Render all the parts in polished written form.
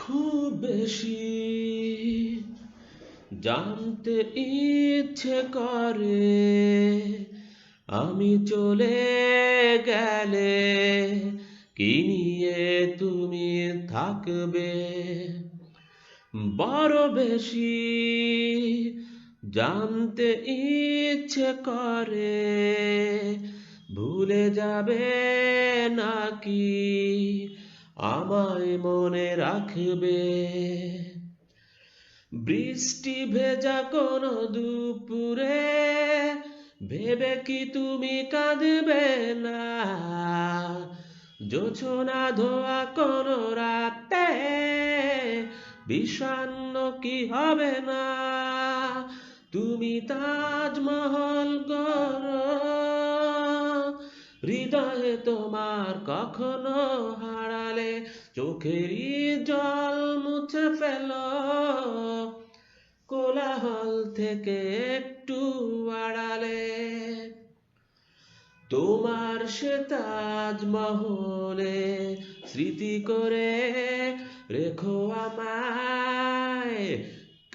খুব বেশি জানতে ইচ্ছে করে আমি চলে গেলে কি নিয়ে তুমি থাকবে। বড় বেশি জানতে ইচ্ছে করে ভুলে যাবে নাকি আমায় মনে রাখবে। বৃষ্টি ভেজা কোনো দুপুরে ভেবে কি তুমি কাঁদবে না? জোছনা ধোয়া কোনো রাতে বিষণ্ণ কি হবে না? তুমি তাজমহল গড়ো, হৃদয়ে তোমার কখনো হারালে চোখেরই জল মুছে ফেলো। কোলাহল থেকে একটু আড়ালে তোমার সে তাজমহলে স্মৃতি করে রেখো আমায়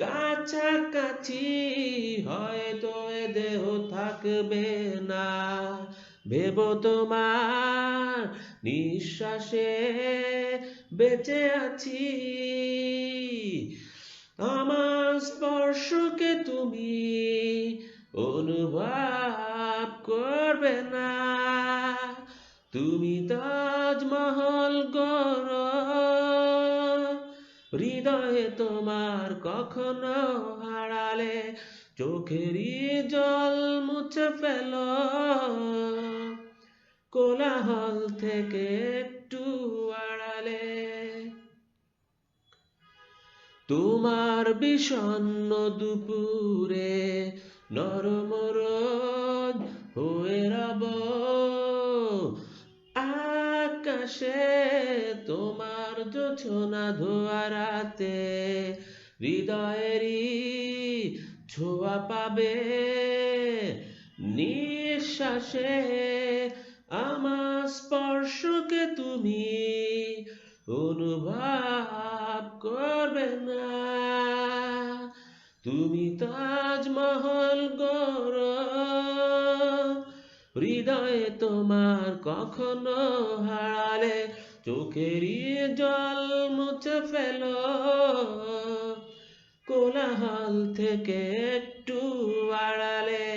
কাছাকাছি। হয়তো এ দেহ থাকবে না, ভেবো তোমার নিঃশ্বাসে বেঁচে আছি। আমার স্পর্শকে তুমি অনুভব করবে না। তুমি তাজমহল গড়ো, হৃদয়ে তোমার কখনো হারালে চোখেরই জল মুছে ফেলো। কোলাহল থেকে একটু আড়ালে তোমার বিষণ্ণ দুপুরে নরম রোদ হয়ে রব আকাশে। তোমার জোছনা ধোয়া রাতে হৃদয়েরই ছোঁয়া পাবে নিঃশ্বাসে। আমার স্পর্শকে তুমি অনুভব করবে না। তুমি তাজমহল গড়ো, হৃদয়ে তোমার কখনো হারালে চোখেরই জল মুছে ফেলো। কোলাহল থেকে একটু আড়ালে